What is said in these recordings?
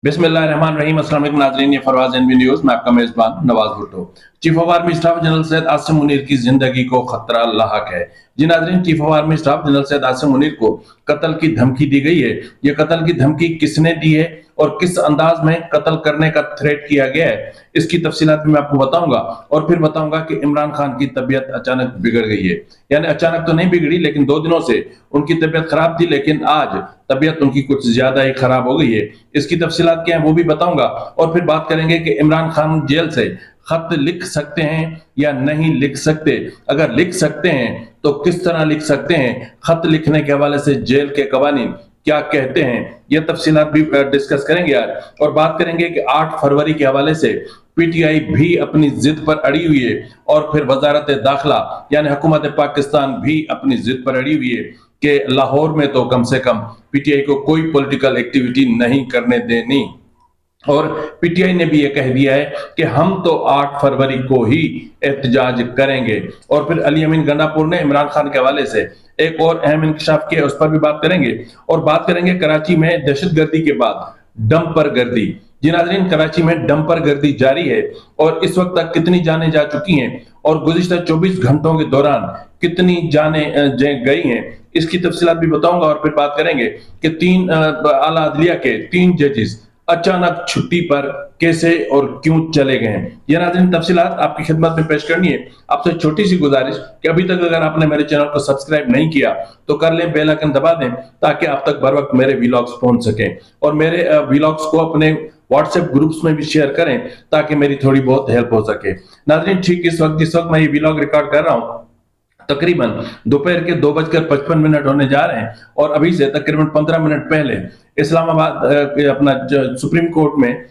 बिस्मिल्लाहिर्रहमानिर्रहीम। अस्सलाम वालेकुम नाज़रीन, ये फरवाज एनबी न्यूज़ में आपका मेज़बान Nawaz Bhutto. Chief of army staff general Syed Asim Munir की जिंदगी को खतरा लाहक है। जी नाज़रीन, chief of army staff general Syed Asim Munir को कत्ल की धमकी दी गई है। ये कत्ल की धमकी किसने दी है और किस अंदाज में कत्ल करने का थ्रेट किया गया है, इसकी तफसीलात भी मैं आपको बताऊंगा। और फिर बताऊंगा कि इमरान खान की तबीयत अचानक बिगड़ गई है। यानी अचानक तो नहीं बिगड़ी, लेकिन 2 दिनों से उनकी तबीयत खराब थी, लेकिन आज तबीयत उनकी कुछ ज्यादा ही खराब हो गई है। इसकी तफसीलात क्या है वो भी बताऊंगा। और फिर बात करेंगे कि इमरान खान जेल से खत लिख सकते हैं या नहीं लिख सकते। अगर लिख सकते हैं तो किस तरह लिख सकते हैं, खत लिखने के हवाले से जेल के कवानीन क्या कहते हैं, ये तफसीलात भी डिस्कस करेंगे यार। और बात करेंगे कि 8 फरवरी के हवाले से पीटीआई भी अपनी जिद पर अड़ी हुई है, और फिर वजारत दाखिला यानी हुकूमत पाकिस्तान भी अपनी जिद पर अड़ी हुई है कि लाहौर में तो कम से कम पीटीआई को कोई पॉलिटिकल एक्टिविटी नहीं करने देनी। और पीटीआई ने भी ये कह दिया है कि हम तो 8 फरवरी को ही एहतजाज करेंगे। और फिर अली अमीन गंडापुर ने इमरान खान के हवाले से एक और अहम इंकशाफ किया, उस पर भी बात करेंगे। और बात करेंगे कराची में दहशतगर्दी के बाद डंपर गर्दी। जी नाज़रीन, कराची में डंपर गर्दी जारी है और इस वक्त तक कितनी जानें जा चुकी हैं और गुज़िश्ता 24 घंटों के दौरान कितनी जानें गई हैं, इसकी तफसीलात भी बताऊंगा। और फिर बात करेंगे कि 3 आला अदलिया के 3 जजेस अचानक छुट्टी पर कैसे और क्यों चले गए हैं। ये नाज़रीन तफसीलात आपकी खिदमत में पेश करनी है। आपसे छोटी सी गुजारिश कि अभी तक अगर आपने मेरे चैनल को सब्सक्राइब नहीं किया तो कर लें, बेल आइकन दबा दें ताकि आप तक बर वक्त मेरे व्लॉग्स पहुंच सकें। और मेरे व्लॉग्स को अपने व्हाट्सएप ग्रुप्स में भी शेयर करें ताकि मेरी थोड़ी बहुत हेल्प हो सके। नाज़रीन, ठीक जिस वक्त मैं ये व्लॉग रिकॉर्ड कर रहा हूँ, तकरीबन दोपहर के 2:55 होने जा रहे हैं, और अभी से तकरीबन 15 मिनट पहले इस्लामाबाद के अपना सुप्रीम कोर्ट में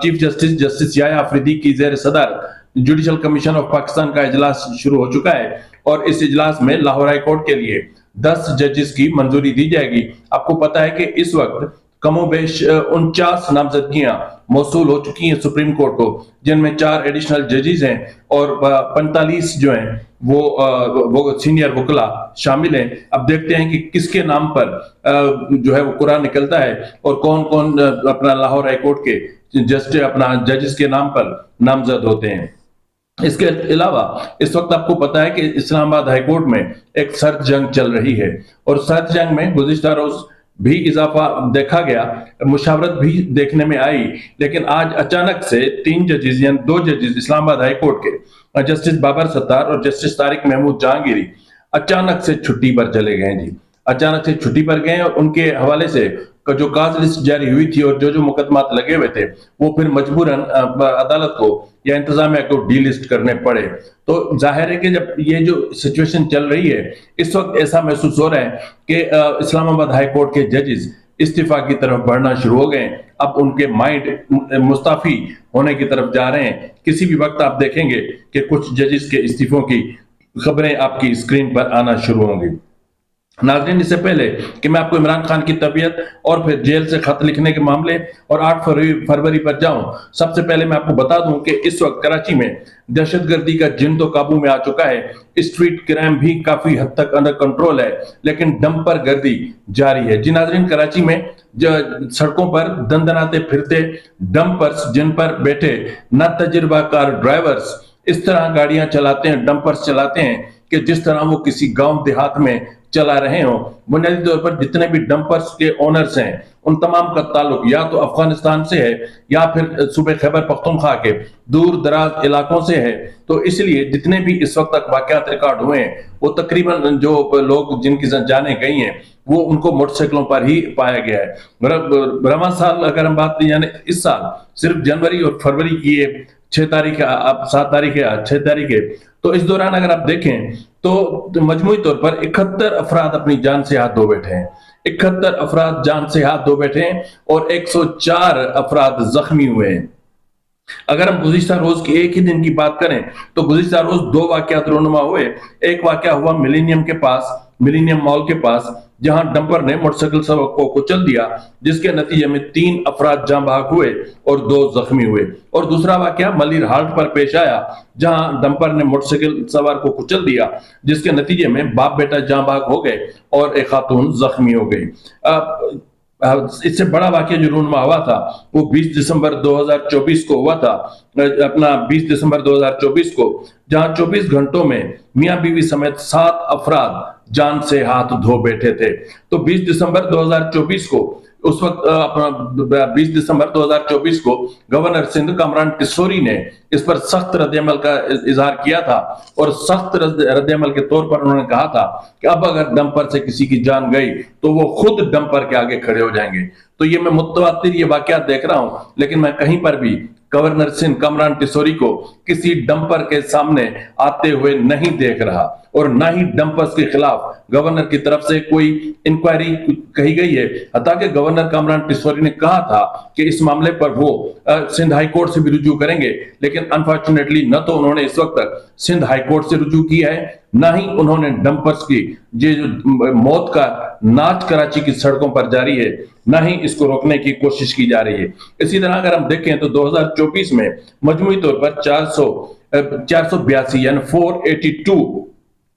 चीफ जस्टिस याया अफरीदी की ज़ेर सदारत जुडिशल कमीशन ऑफ पाकिस्तान का इजलास शुरू हो चुका है। और इस इजलास में लाहौर हाई कोर्ट के लिए 10 जजेस की मंजूरी दी जाएगी। आपको पता है कि इस वक्त कमोबेश 49 नामजदगियां मौसूल हो चुकी हैं सुप्रीम कोर्ट को, जिनमें 4 एडिशनल जजेस हैं और 45 जो हैं वो सीनियर वकला शामिल हैं। अब देखते हैं कि किसके नाम पर जो है वो कुरान निकलता है और कौन कौन अपना लाहौर हाई कोर्ट के जजेस के नाम पर नामजद होते हैं। इसके अलावा इस वक्त आपको पता है कि इस्लामाबाद हाई कोर्ट में एक सर्द जंग चल रही है, और सर्द जंग में गुज़िश्ता रोज भी इजाफा देखा गया, मुशावरत भी देखने में आई। लेकिन आज अचानक से 3 जजेस यानी 2 जजेस इस्लामाबाद हाई कोर्ट के जस्टिस बाबर सत्तार और जस्टिस तारिक महमूद जहांगीरी अचानक से छुट्टी पर चले गए जी। अचानक से छुट्टी पर गए और उनके हवाले से जो काज लिस्ट जारी हुई थी और जो मुकदमात लगे हुए थे वो फिर मजबूरन अदालत को या इंतजामिया को डीलिस्ट करने पड़े। तो जाहिर है कि जब ये जो सिचुएशन चल रही है, इस वक्त ऐसा महसूस हो रहा है कि इस्लामाबाद हाई कोर्ट के जजेस इस्तीफा की तरफ बढ़ना शुरू हो गए। अब उनके माइंड मुस्ताफी होने की तरफ जा रहे हैं। किसी भी वक्त आप देखेंगे कि कुछ जजेस के इस्तीफों की खबरें आपकी स्क्रीन पर आना शुरू होंगी। नाज़रीन, इससे पहले कि मैं आपको इमरान खान की तबीयत और फिर जेल से खत लिखने के मामले और 8 फरवरी पर जाऊं, सबसे पहले मैं आपको बता दूं कि इस वक्त कराची में दहशतगर्दी का जिन तो काबू में आ चुका है। स्ट्रीट क्राइम भी काफी हद तक अंडर कंट्रोल है, लेकिन डंपर गर्दी जारी है। जी नाज़रीन, कराची में सड़कों पर दंदनाते फिरते डंपर्स, जिन पर बैठे न तजुर्बाकार ड्राइवर्स इस तरह गाड़ियां चलाते हैं, डंपर्स चलाते हैं कि जिस तरह वो किसी गांव देहात में चला रहे हो। बुनियादी तौर पर जितने भी डंपर्स के ओनर्स हैं उन तमाम का ताल्लुक या तो अफगानिस्तान से है या फिर सूबे खैबर पख्तूनख्वा के दूर दराज इलाकों से है। तो इसलिए जितने भी इस वक्त तक वाकयात रिकॉर्ड हुए हैं वो तकरीबन जो लोग जिनकी जानें गई हैं वो उनको मोटरसाइकिलों पर ही पाया गया है। रवां साल अगर हम बात यानी इस साल सिर्फ जनवरी और फरवरी की 6 तारीख अब 7 तारीख है, 6 तारीख है, तो इस दौरान अगर आप देखें तो मजमूई तौर पर 71 अफराद अपनी जान से हाथ धो बैठे हैं। 71 अफराद जान से हाथ धो बैठे हैं और 104 अफराद जख्मी हुए हैं। अगर हम गुज़िश्ता रोज के एक ही दिन की बात करें तो गुज़िश्ता रोज 2 वाकयात रोनुमा हुए। एक वाकया हुआ मिलेनियम मॉल के पास, जहां डंपर ने मोटरसाइकिल सवार को कुचल दिया, जिसके नतीजे में 3 अफराद जाँ बहक हुए और 2 जख्मी हुए। और दूसरा वाकया मलिर हाल्ट पर पेश आया, जहां डंपर ने मोटरसाइकिल सवार को कुचल दिया, जिसके नतीजे में बाप बेटा जाँ बहक हो गए और एक खातून जख्मी हो गई। اس سے بڑا واقعہ جو رونما ہوا تھا وہ 20 دسمبر 2024 کو ہوا تھا، اپنا 20 دسمبر 2024 کو، جہاں 24 گھنٹوں میں میاں بیوی سمیت 7 افراد جان سے ہاتھ دھو بیٹھے تھے۔ تو 20 دسمبر 2024 کو، اس وقت 20 دسمبر 2024 کو گورنر سندھ کامران ٹسوری نے اس پر سخت رد عمل کا اظہار کیا تھا، اور سخت رد عمل کے طور پر انہوں نے کہا تھا کہ اب اگر ڈمپر سے کسی کی جان گئی تو وہ خود ڈمپر کے آگے کھڑے ہو جائیں گے۔ تو یہ میں متواتر یہ واقعات دیکھ رہا ہوں، لیکن میں کہیں پر بھی گورنر سندھ کامران ٹسوری کو کسی ڈمپر کے سامنے آتے ہوئے نہیں دیکھ رہا، اور نہ ہی ڈمپرز کے خلاف گورنر کی طرف سے کوئی انکوائری کہی گئی ہے۔ حتیٰ کہ گورنر کامران ٹسوری نے کہا تھا کہ اس معاملے پر وہ سندھ ہائی کورٹ سے بھی رجوع کریں گے، لیکن انفارچونیٹلی نہ تو انہوں نے اس وقت تک سندھ ہائی کورٹ سے رجوع کیا ہے، نہ ہی انہوں نے ڈمپرز کی جو موت کا ناچ کراچی کی سڑکوں پر جاری ہے، نہ ہی اس کو روکنے کی کوشش کی جا رہی ہے۔ اسی طرح اگر ہم دیکھیں تو 2024 میں مجموعی طور پر 482 یعنی 482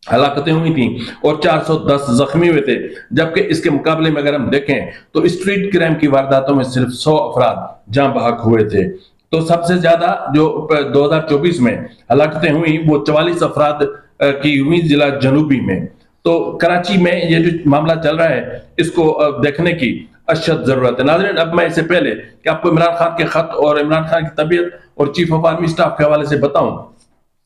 ہلاکتیں ہوئی تھیں اور 410 زخمی ہوئے تھے، جبکہ اس کے مقابلے میں اگر ہم دیکھیں تو اسٹریٹ کرائم کی وارداتوں میں صرف 100 افراد جاں بحق ہوئے تھے۔ تو سب سے زیادہ جو 2024 میں ہلاکتیں ہوئی وہ 44 افراد کی ہوئی ضلع جنوبی میں۔ تو کراچی میں یہ جو معاملہ چل رہا ہے اس کو دیکھنے کی اشد ضرورت ہے۔ ناظرین، اب میں اس سے پہلے کہ آپ کو عمران خان کے خط اور عمران خان کی طبیعت اور چیف آف آرمی سٹاف کے حوالے سے بتاؤں،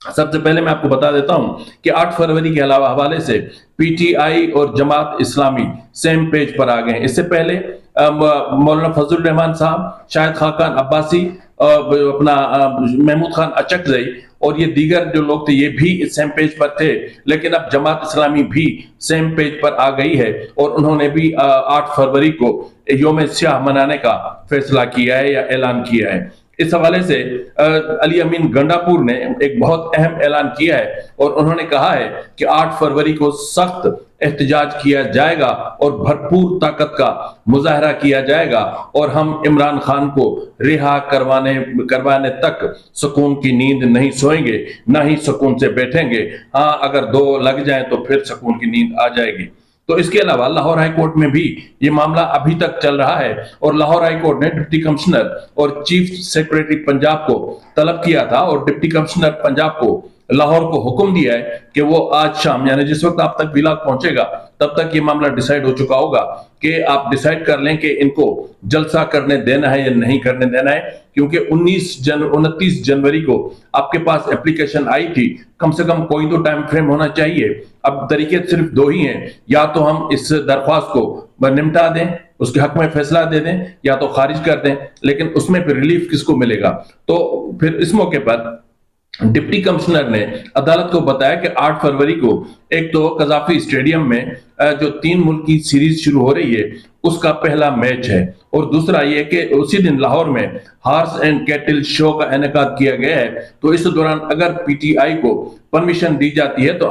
سب سے پہلے میں آپ کو بتا دیتا ہوں کہ 8 فروری کے علاوہ حوالے سے پی ٹی آئی اور جماعت اسلامی سیم پیج پر آ گئے ہیں۔ اس سے پہلے مولانا فضل الرحمان صاحب، شاہد خاقان عباسی، اپنا محمود خان اچکزئی اور یہ دیگر جو لوگ تھے یہ بھی اس سیم پیج پر تھے، لیکن اب جماعت اسلامی بھی سیم پیج پر آ گئی ہے اور انہوں نے بھی 8 فروری کو یوم سیاہ منانے کا فیصلہ کیا ہے یا اعلان کیا ہے۔ اس حوالے سے علی امین گنڈاپور نے ایک بہت اہم اعلان کیا ہے اور انہوں نے کہا ہے کہ 8 فروری کو سخت احتجاج کیا جائے گا اور بھرپور طاقت کا مظاہرہ کیا جائے گا، اور ہم عمران خان کو رہا کروانے تک سکون کی نیند نہیں سوئیں گے، نہ ہی سکون سے بیٹھیں گے۔ ہاں، اگر 2 لگ جائیں تو پھر سکون کی نیند آ جائے گی۔ تو اس کے علاوہ لاہور ہائی کورٹ میں بھی یہ معاملہ ابھی تک چل رہا ہے، اور لاہور ہائی کورٹ نے ڈپٹی کمشنر اور چیف سیکریٹری پنجاب کو طلب کیا تھا، اور ڈپٹی کمشنر پنجاب کو لاہور کو حکم دیا ہے کہ وہ آج شام یعنی جس وقت آپ تک ولاگ پہنچے گا تب تک یہ معاملہ ڈیسائیڈ ہو چکا ہوگا کہ آپ ڈیسائیڈ کر لیں کہ ان کو جلسہ کرنے دینا ہے یا نہیں کرنے دینا ہے، کیونکہ 29 جنوری کو آپ کے پاس اپلیکیشن آئی تھی، کم سے کم کوئی تو ٹائم فریم ہونا چاہیے۔ اب طریقے صرف 2 ہی ہیں، یا تو ہم اس درخواست کو نمٹا دیں، اس کے حق میں فیصلہ دے دیں، یا تو خارج کر دیں، لیکن اس میں پھر ریلیف کس کو ملے گا؟ تو پھر اس موقع پر ڈپٹی کمشنر نے عدالت کو بتایا کہ 8 فروری کو ایک تو قذافی اسٹیڈیم میں جو 3 ملکی سیریز شروع ہو رہی ہے اس کا پہلا میچ ہے، اور دوسرا یہ کہ اسی دن لاہور میں ہارس اینڈ کیٹل شو کا انعقاد کیا گیا ہے۔ تو اس دوران اگر پی ٹی آئی کو پرمیشن دی جاتی ہے تو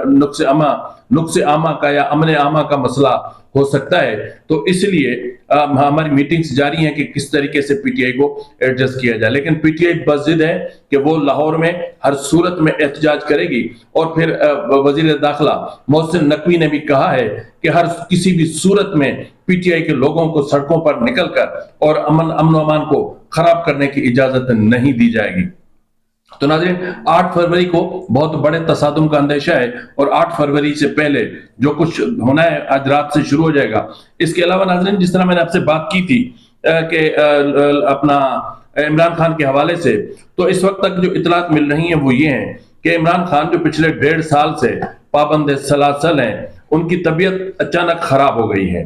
نقص عامہ کا یا امن عامہ کا مسئلہ ہو سکتا ہے۔ تو اس لیے ہماری میٹنگز جاری ہیں کہ کس طریقے سے پی ٹی آئی کو ایڈجسٹ کیا جائے، لیکن پی ٹی آئی بضد ہے کہ وہ لاہور میں ہر صورت میں احتجاج کرے گی، اور پھر وزیر داخلہ محسن نقوی نے بھی کہا ہے کہ کسی بھی صورت میں پی ٹی آئی کے لوگوں کو سڑکوں پر نکل کر اور امن و امان کو خراب کرنے کی اجازت نہیں دی جائے گی۔ تو ناظرین، 8 فروری کو بہت بڑے تصادم کا اندیشہ ہے، اور 8 فروری سے پہلے جو کچھ ہونا ہے آج رات سے شروع ہو جائے گا۔ اس کے علاوہ ناظرین، جس طرح میں نے آپ سے بات کی تھی کہ اپنا عمران خان کے حوالے سے، تو اس وقت تک جو اطلاعات مل رہی ہیں وہ یہ ہیں کہ عمران خان جو پچھلے 1.5 سال سے پابند سلاسل ہیں، ان کی طبیعت اچانک خراب ہو گئی ہے۔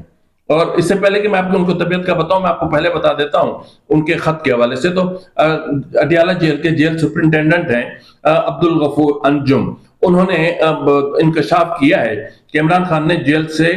اور اس سے پہلے کہ میں آپ کو ان کو طبیعت کا بتاؤں، میں آپ کو پہلے بتا دیتا ہوں ان کے خط کے حوالے سے۔ تو اڈیالہ جیل کے جیل سپرنٹینڈنٹ ہیں عبدالغفور انجم، انہوں نے انکشاف کیا ہے کہ عمران خان نے جیل سے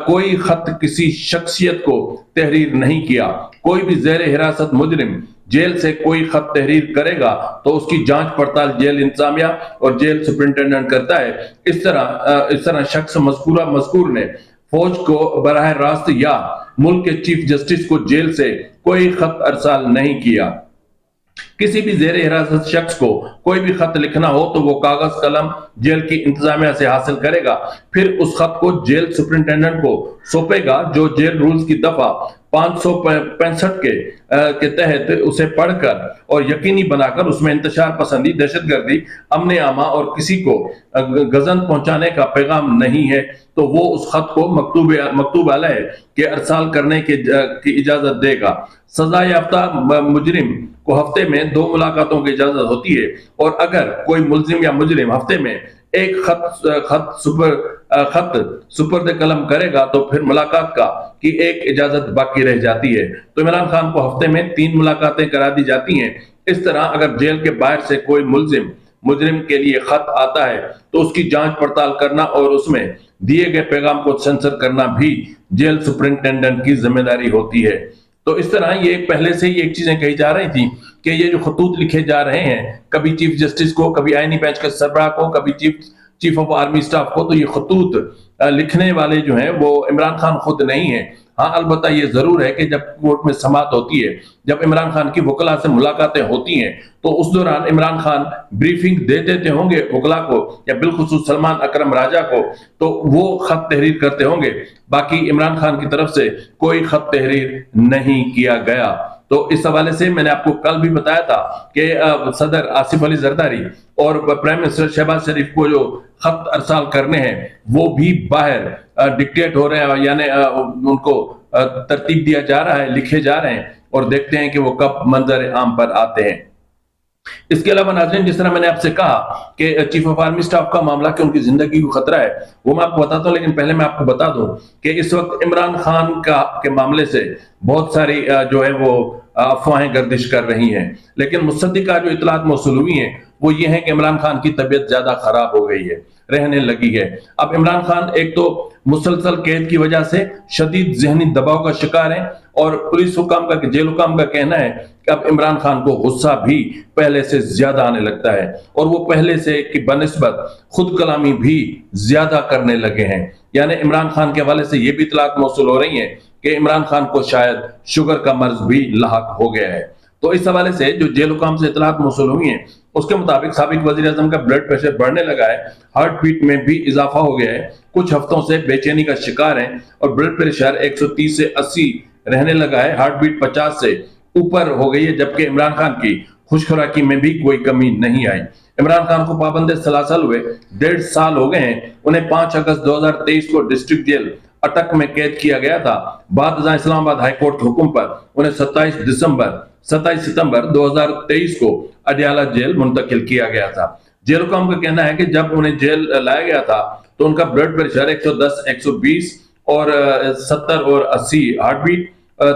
کوئی خط کسی شخصیت کو تحریر نہیں کیا۔ کوئی بھی زیر حراست مجرم جیل سے کوئی خط تحریر کرے گا تو اس کی جانچ پڑتال جیل انتظامیہ اور جیل سپرنٹینڈنٹ کرتا ہے۔ اس طرح شخص مذکور نے فوج کو براہ راست یا ملک کے چیف جسٹس کو جیل سے کوئی خط ارسال نہیں کیا۔ کسی بھی زیر حراست شخص کو کوئی بھی خط لکھنا ہو تو وہ کاغذ قلم جیل کی انتظامیہ سے حاصل کرے گا، پھر اس خط کو جیل سپرنٹینڈنٹ کو سونپے گا، جو جیل رولز کی دفعہ 565 के तहत उसे पढ़कर और यकीनी बनाकर उसमें इंतशार पसंदी, दहशतगर्दी, अमन आमा और किसी को गजन पहुंचाने का पैगाम नहीं है, तो वो उस खत को मकतूब अलैह के अरसाल करने की इजाजत देगा। सजा याफ्ता मुजरिम को हफ्ते में 2 मुलाकातों की इजाजत होती है, और अगर कोई मुलजिम या मुजरिम हफ्ते में एक खत सुपर्द कलम करेगा तो फिर मुलाकात की एक इजाजत बाकी रह जाती है। तो इमरान खान को हफ्ते में 3 मुलाकातें करा दी जाती हैं। इस तरह अगर जेल के बाहर से कोई मुजरिम के लिए खत आता है तो उसकी जांच पड़ताल करना और उसमें दिए गए पैगाम को सेंसर करना भी जेल सुपरिंटेंडेंट की जिम्मेदारी होती है। तो इस तरह ये पहले से ही एक चीजें कही जा रही थी कि ये जो खतूत लिखे जा रहे हैं, कभी चीफ जस्टिस को, कभी आईनी बेंच के सरबराह को, कभी चीफ ऑफ आर्मी स्टाफ को, तो ये खतूत लिखने वाले जो हैं वो इमरान खान खुद नहीं है। हाँ, अलबत्ता ये जरूर है कि जब कोर्ट में समाअत होती है, जब इमरान खान की वकला से मुलाकातें होती हैं, तो उस दौरान इमरान खान ब्रीफिंग दे देते होंगे वकला को या बिलखुसूस सलमान अकरम राजा को, तो वो खत तहरीर करते होंगे। बाकी इमरान खान की तरफ से कोई खत तहरीर नहीं किया गया। तो इस हवाले से मैंने आपको कल भी बताया था कि सदर आसिफ अली जरदारी और प्राइम मिनिस्टर शहबाज शरीफ को जो खत अरसाल करने हैं वो भी बाहर डिक्टेट हो रहे हैं, यानी उनको तरतीब दिया जा रहा है, लिखे जा रहे हैं, और देखते हैं कि वो कब मंजर आम पर आते हैं। इसके अलावा नाज़रीन, जिस तरह मैंने आपसे कहा कि चीफ ऑफ आर्मी स्टाफ का मामला कि उनकी जिंदगी को खतरा है, वो मैं आपको बताता हूं, लेकिन पहले मैं आपको बता दूं कि इस वक्त इमरान खान के मामले से बहुत सारी जो है वो अफवाहें गर्दिश कर रही हैं, लेकिन मुसद्दिका जो इतलात मौसूल हुई हैं वो ये है कि इमरान खान की तबीयत ज्यादा खराब हो गई है, रहने लगी है। अब इमरान खान एक तो मुसलसल कैद की वजह से शदीद ज़हनी दबाव का शिकार है, और पुलिस हुकाम का, जेल हुकाम का कहना है कि अब इमरान खान को गुस्सा भी पहले से ज्यादा आने लगता है, और वो पहले से की बनिस्बत खुद कलामी भी ज्यादा करने लगे हैं। यानी इमरान खान के हवाले से ये भी इतलात मौसूल हो रही हैं कि इमरान खान को शायद शुगर का मर्ज भी लाहक हो गया है। तो इस हवाले से जो जेल हुकाम से इतलात मौसूल हुई हैं उसके मुताबिक साबिक वजीर आजम का ब्लड प्रेशर बढ़ने लगा है, हार्ट बीट में भी इजाफा हो गया है, कुछ हफ्तों से बेचैनी का शिकार है, और ब्लड प्रेशर 130 से 80 रहने लगा है, हार्ट बीट 50 से ऊपर हो गई है, जबकि इमरान खान की खुशखुराकी में भी कोई कमी नहीं आई। इमरान खान को पाबंद सलासल हुए 1.5 साल हो गए हैं। उन्हें 5 अगस्त 2023 को डिस्ट्रिक्ट जेल अटक में कैद किया गया था। बाद इस्लामाबाद हाईकोर्ट के हुक्म पर उन्हें 27 सितंबर 2023 को अडियाला जेल मुंतकिल किया गया था। जेल हुकाम का कहना है कि जब उन्हें जेल लाया गया था तो उनका ब्लड प्रेशर 110, 120 और 70 और 80, हार्ट बीट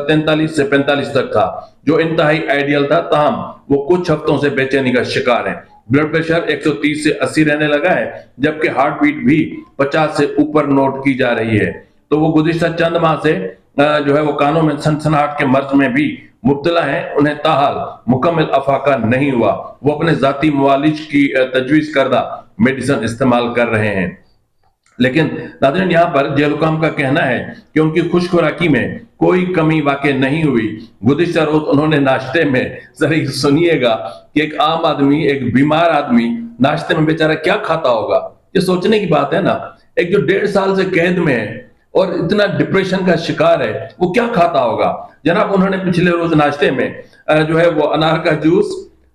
43 से 45 तक था, जो इंतहाई आइडियल था। ताहम वो कुछ हफ्तों से बेचैनी का शिकार है। ब्लड प्रेशर 130 से 80 रहने लगा है, जबकि हार्ट बीट भी 50 से ऊपर नोट की जा रही है। तो वो गुज़िश्ता चंद माह से जो है वो कानों में सनसनाहट के मर्ज में भी मुब्तला है। उन्हें ताहाल मुकम्मल अफाका नहीं हुआ। वो अपने जाती मुआलिज की तजवीज करदा मेडिसिन इस्तेमाल कर रहे हैं। लेकिन नाज़रीन, यहाँ पर जेल हुकाम का कहना है कि उनकी खुशखुराकी में कोई कमी वाक़ई नहीं हुई। गुज़िश्ता रोज उन्होंने नाश्ते में, जरा सुनिएगा कि एक आम आदमी, एक बीमार आदमी नाश्ते में बेचारा क्या खाता होगा। ये सोचने की बात है ना। एक जो 1.5 साल से कैद में है और इतना डिप्रेशन का शिकार है, वो क्या खाता होगा जनाब। उन्होंने पिछले रोज नाश्ते में जो है वो अनार का जूस,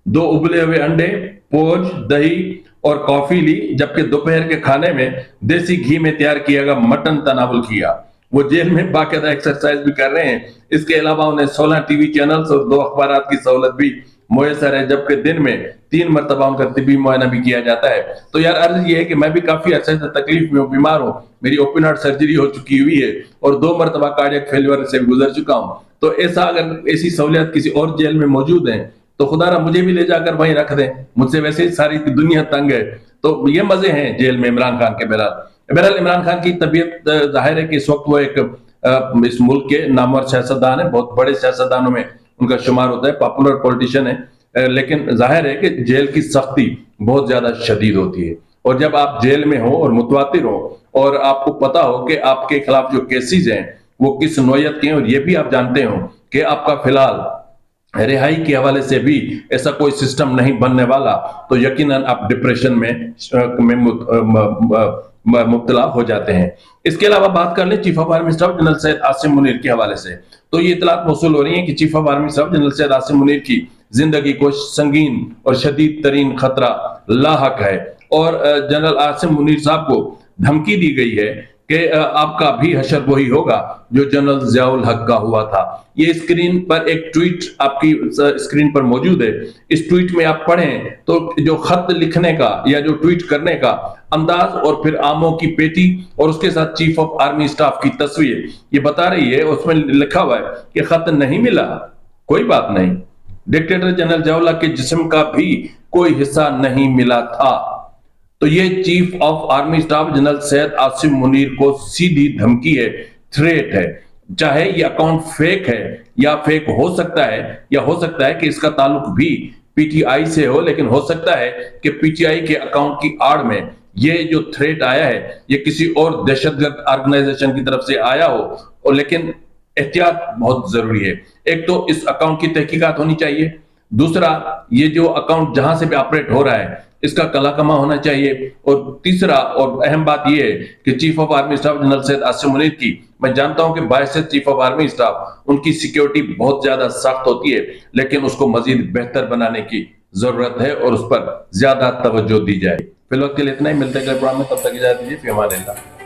2 उबले हुए अंडे, पोज, दही और कॉफी ली, जबकि दोपहर के खाने में देसी घी में तैयार किया गया मटन तनावुल किया। वो जेल में बाकायदा एक्सरसाइज भी कर रहे हैं। इसके अलावा उन्हें 16 टीवी चैनल्स और 2 अखबारात की सहूलत भी मुयसर है, जबकि दिन में 3 मरतबा उनका तिब्बी मुआयना भी किया जाता है। तो यार अर्ज ये है कि मैं भी काफी अरसे से तकलीफ में हूँ, बीमार हूँ। मेरी ओपन हार्ट सर्जरी हो चुकी हुई है और 2 मरतबा कार्डियक फेलियर से भी गुजर चुका हूँ। तो ऐसा अगर ऐसी सहूलियत किसी और जेल में मौजूद है तो खुदारा मुझे भी ले जाकर वहीं रख दें। मुझसे वैसे ही सारी दुनिया तंग है। तो ये मजे हैं जेल में इमरान खान के। बहरहाल इमरान खान की तबीयत जाहिर है कि इस वक्त वो एक इस मुल्क के नामवर सियासतदान है, बहुत बड़े सियासतदानों में उनका शुमार होता है, पॉपुलर पॉलिटिशियन है। लेकिन जाहिर है कि जेल की सख्ती बहुत ज्यादा शदीद होती है, और जब आप जेल में हो और मुतवातिर हो और आपको पता हो कि आपके खिलाफ जो केसेस हैं वो किस नौयत के हैं, और ये भी आप जानते हो कि आपका फिलहाल रिहाई के हवाले से भी ऐसा कोई सिस्टम नहीं बनने वाला, तो यकीनन आप डिप्रेशन में मुब्तला हो जाते हैं। इसके अलावा बात कर लें chief of army staff general Syed Asim Munir के हवाले से। तो ये इतलात मौसूल हो रही है कि chief of army staff general Syed Asim Munir की जिंदगी को संगीन और शदीद तरीन खतरा लाहक है, और जनरल आसिम मुनीर साहब को धमकी दी गई है कि आपका भी हशर वही होगा जो जनरल ज़ियाउल हक का हुआ था। ये स्क्रीन पर एक ट्वीट आपकी स्क्रीन पर मौजूद है। इस ट्वीट में आप पढ़ें तो जो खत लिखने का या जो ट्वीट करने का अंदाज और फिर आमों की पेटी और उसके साथ चीफ ऑफ आर्मी स्टाफ की तस्वीर ये बता रही है, उसमें लिखा हुआ है कि खत नहीं मिला, कोई बात नहीं, डिक्टेटर जनरल ज़ियाउल हक के जिस्म का भी कोई हिस्सा नहीं मिला था। तो ये chief of army staff general Syed Asim Munir को सीधी धमकी है, थ्रेट है। चाहे ये अकाउंट फेक है या फेक हो सकता है, या हो सकता है कि इसका ताल्लुक भी पीटीआई से हो, लेकिन हो सकता है कि पीटीआई के अकाउंट की आड़ में ये जो थ्रेट आया है ये किसी और दहशतगर्द ऑर्गेनाइजेशन की तरफ से आया हो। और लेकिन एहतियात बहुत जरूरी है। एक तो इस अकाउंट की तहकीकात होनी चाहिए, दूसरा ये जो अकाउंट जहां से भी ऑपरेट हो रहा है इसका कला कमा होना चाहिए, और तीसरा और अहम बात यह है कि chief of army staff general Syed Asim Munir की, मैं जानता हूं कि बायसे चीफ ऑफ आर्मी स्टाफ उनकी सिक्योरिटी बहुत ज्यादा सख्त होती है, लेकिन उसको मजीद बेहतर बनाने की जरूरत है और उस पर ज्यादा तवज्जो दी जाए। फिलहाल के लिए इतना ही, मिलते हैं अगले प्रोग्राम में, तब तक इजाजत दीजिए, फी अमान अल्लाह।